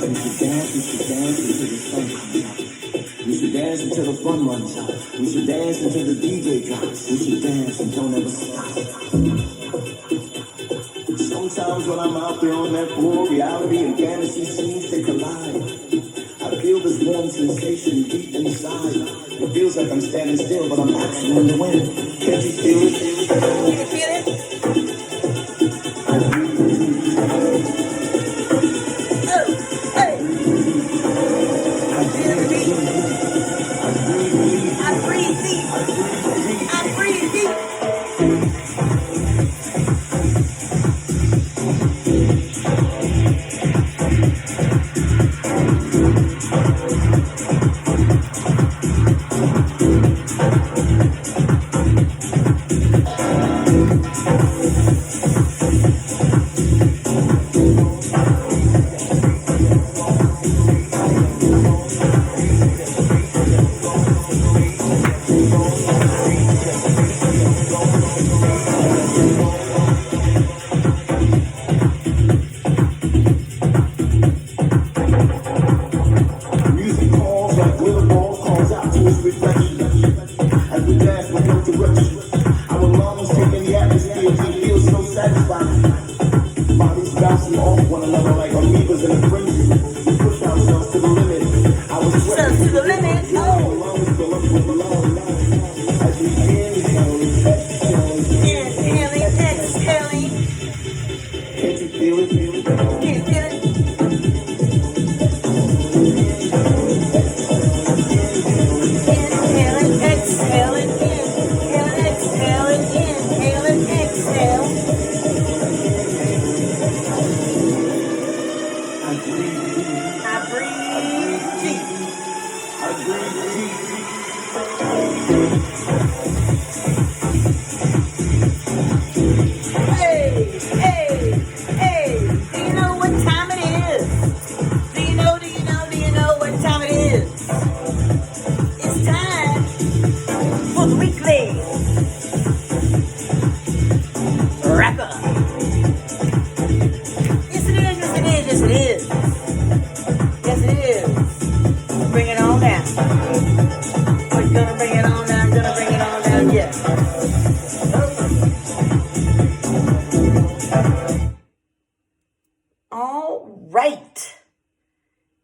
dance, we should dance, we should dance until the sun comes out. We should dance until the fun runs out. We should dance until the DJ drops. We should dance and don't ever stop. Sometimes when I'm out there on that floor, reality and fantasy seems to collide. I feel this warm sensation deep inside. It feels like I'm standing still, but I'm actually in the wind. Can't you feel it? Can you feel it?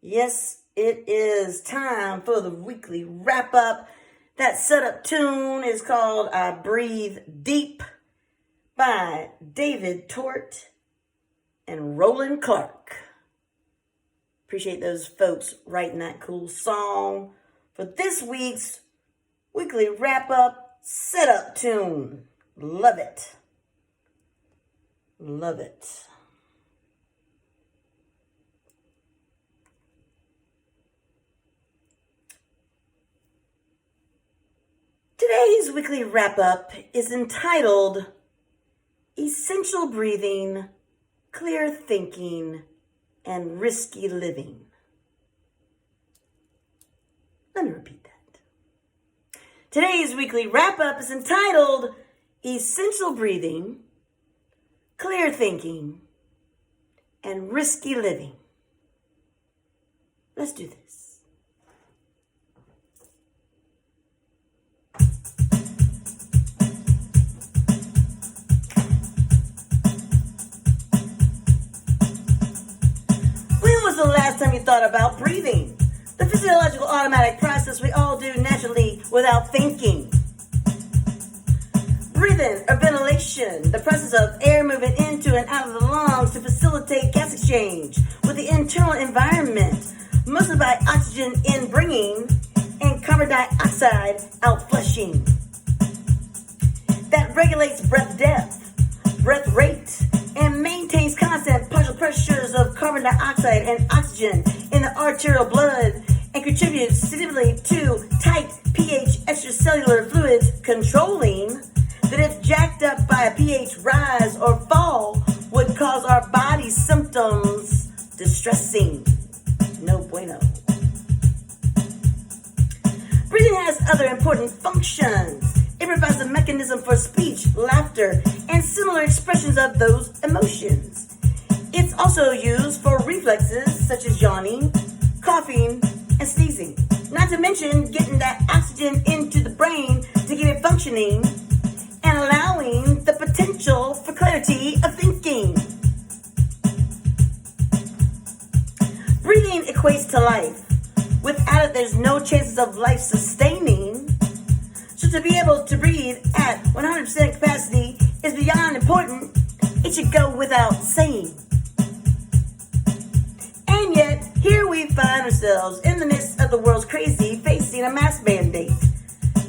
Yes, it is time for the weekly wrap up. That setup tune is called I Breathe Deep by David Tort and Roland Clark. Appreciate those folks writing that cool song for this week's weekly wrap up setup tune. Love it. Love it. Today's weekly wrap-up is entitled Essential Breathing, Clear Thinking, and Risky Living. Let me repeat that. Today's weekly wrap-up is entitled Essential Breathing, Clear Thinking, and Risky Living. Let's do this. The last time you thought about breathing? The physiological automatic process we all do naturally without thinking. Breathing or ventilation, the process of air moving into and out of the lungs to facilitate gas exchange with the internal environment, mostly by oxygen in bringing and carbon dioxide out flushing. That regulates breath depth, breath rate, and maintains constant partial pressures of carbon dioxide and oxygen in the arterial blood and contributes significantly to tight pH extracellular fluids, controlling that if jacked up by a pH rise or fall would cause our body symptoms distressing. No bueno. Breathing has other important functions. It provides a mechanism for speech, laughter, and similar expressions of those emotions. It's also used for reflex reflexes such as yawning, coughing, and sneezing. Not to mention getting that oxygen into the brain to get it functioning and allowing the potential for clarity of thinking. Breathing equates to life. Without it, there's no chances of life sustaining. So to be able to breathe at 100% capacity is beyond important. It should go without saying. And yet, here we find ourselves in the midst of the world's crazy facing a mask mandate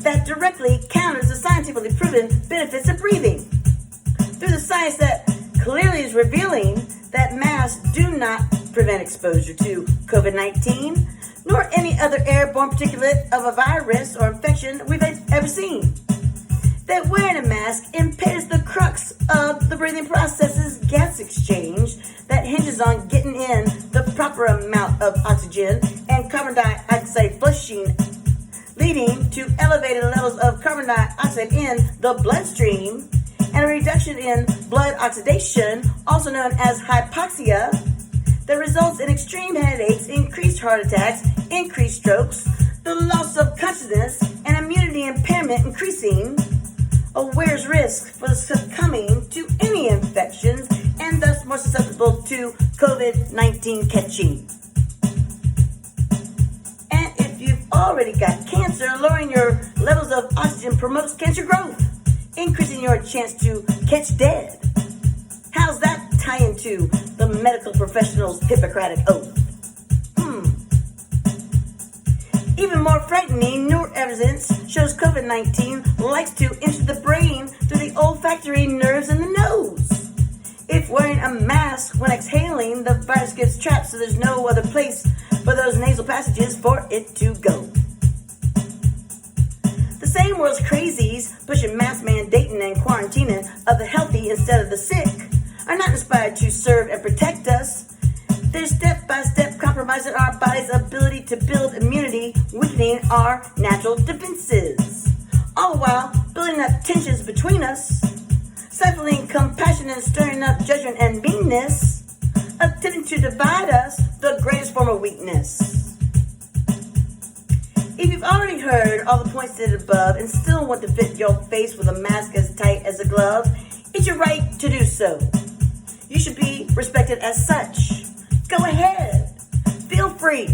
that directly counters the scientifically proven benefits of breathing. Through the science that clearly is revealing that masks do not prevent exposure to COVID-19, nor any other airborne particulate of a virus or infection we've ever seen. That wearing a mask impairs the crux of the breathing process's gas exchange that hinges on getting in the proper amount of oxygen and carbon dioxide flushing, leading to elevated levels of carbon dioxide in the bloodstream and a reduction in blood oxidation, also known as hypoxia, that results in extreme headaches, increased heart attacks, increased strokes, the loss of consciousness, and immunity impairment increasing, aware risk for succumbing to any infections and thus more susceptible to COVID-19 catching. And if you've already got cancer, lowering your levels of oxygen promotes cancer growth, increasing your chance to catch dead. How's that tie into the medical professional's Hippocratic oath? Even more frightening, newer evidence shows COVID-19 likes to enter the brain through the olfactory nerves in the nose. If wearing a mask when exhaling, the virus gets trapped, so there's no other place for those nasal passages for it to go. The same world's crazies pushing mask mandating and quarantining of the healthy instead of the sick are not inspired to serve and protect us. They're step-by-step compromising our body's ability to build immunity, weakening our natural defenses, all the while building up tensions between us, stifling compassion and stirring up judgment and meanness, attempting to divide us, the greatest form of weakness. If you've already heard all the points stated above and still want to fit your face with a mask as tight as a glove, it's your right to do so. You should be respected as such. Go ahead. Feel free.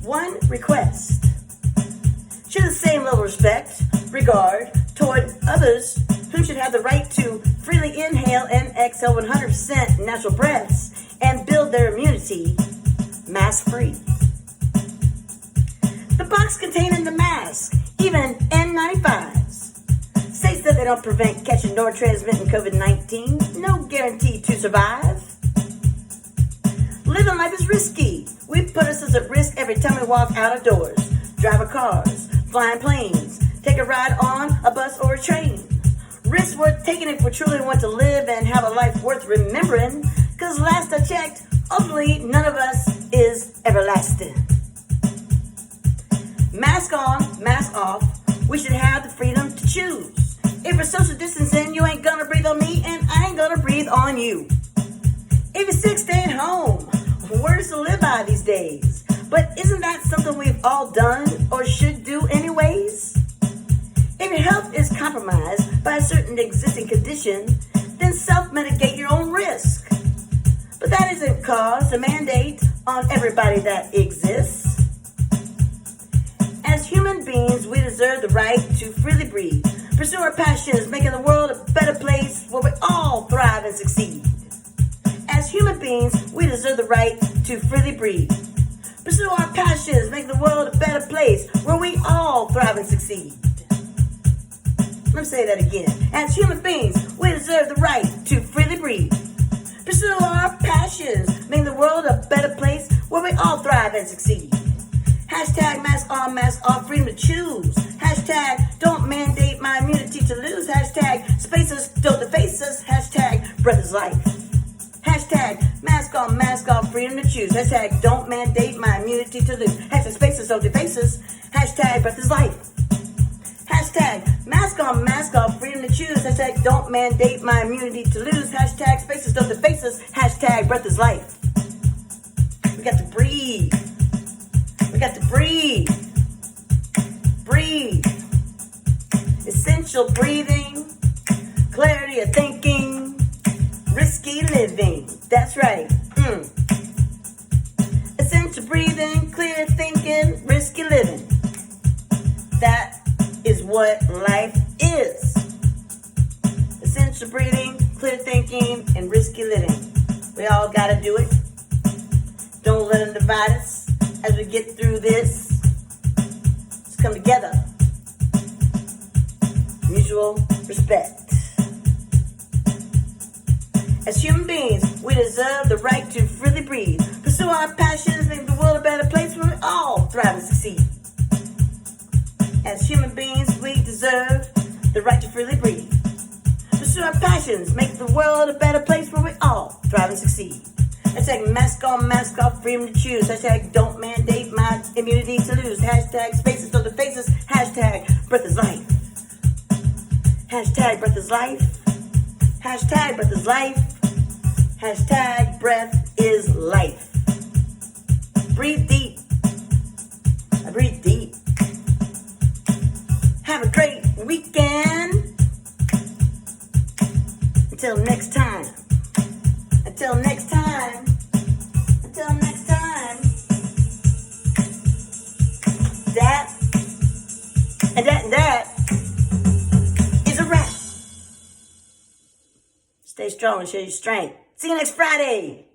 One request. Show the same level of respect, regard toward others who should have the right to freely inhale and exhale 100% natural breaths and build their immunity mask-free. The box containing the mask, even N95s, states that they don't prevent catching nor transmitting COVID-19. No guarantee to survive. Living life is risky. We put ourselves at risk every time we walk out of doors, drive our cars, flying planes, take a ride on a bus or a train. Risks worth taking if we truly want to live and have a life worth remembering, because last I checked, ultimately none of us is everlasting. Mask on, mask off. We should have the freedom to choose. If we're social distancing, you ain't gonna breathe on me and I ain't gonna breathe on you. If you're sick, stay at home. Words to live by these days. But isn't that something we've all done or should do anyways? If your health is compromised by a certain existing condition, then self-medicate your own risk. But that isn't cause a mandate on everybody that exists. As human beings, we deserve the right to freely breathe, pursue our passions, making the world a better place where we all thrive and succeed. As human beings, we deserve the right to freely breathe, pursue our passions, making the world a better place where we all thrive and succeed. Let me say that again. As human beings, we deserve the right to freely breathe, pursue our passions, making the world a better place where we all thrive and succeed. Hashtag mask on, mask off, freedom to choose. Hashtag don't mandate my immunity to lose. Hashtag spaces don't deface us. Hashtag breath is life. Hashtag mask on, mask off, freedom to choose. Hashtag don't mandate my immunity to lose. Hashtag spaces don't deface us. Hashtag breath is life. Hashtag mask on, mask off, freedom to choose. Hashtag don't mandate my immunity to lose. Hashtag spaces don't deface us. Hashtag breath is life. We got to breathe. We got to breathe. Breathe. Essential breathing. Clarity of thinking. Risky living. That's right. Essential breathing. Clear thinking. Risky living. That is what life is. Essential breathing, clear thinking, and risky living. We all gotta do it. Don't let them divide us as we get through this. Let's come together. Mutual respect. As human beings, we deserve the right to freely breathe. Pursue our passions, make the world a better place where we all thrive and succeed. As human beings, we deserve the right to freely breathe. Pursue our passions, make the world a better place where we all thrive and succeed. Hashtag mask on, mask off, freedom to choose. Hashtag don't mandate my immunity to lose. Hashtag spaces to the faces. Hashtag breath is life. Hashtag breath is life. Hashtag breath is life. Hashtag breath is life. Breathe deep. I breathe deep. Have a great weekend. Until next time. Until next time. Until next time. That and that is a wrap. Stay strong and show your strength. See you next Friday.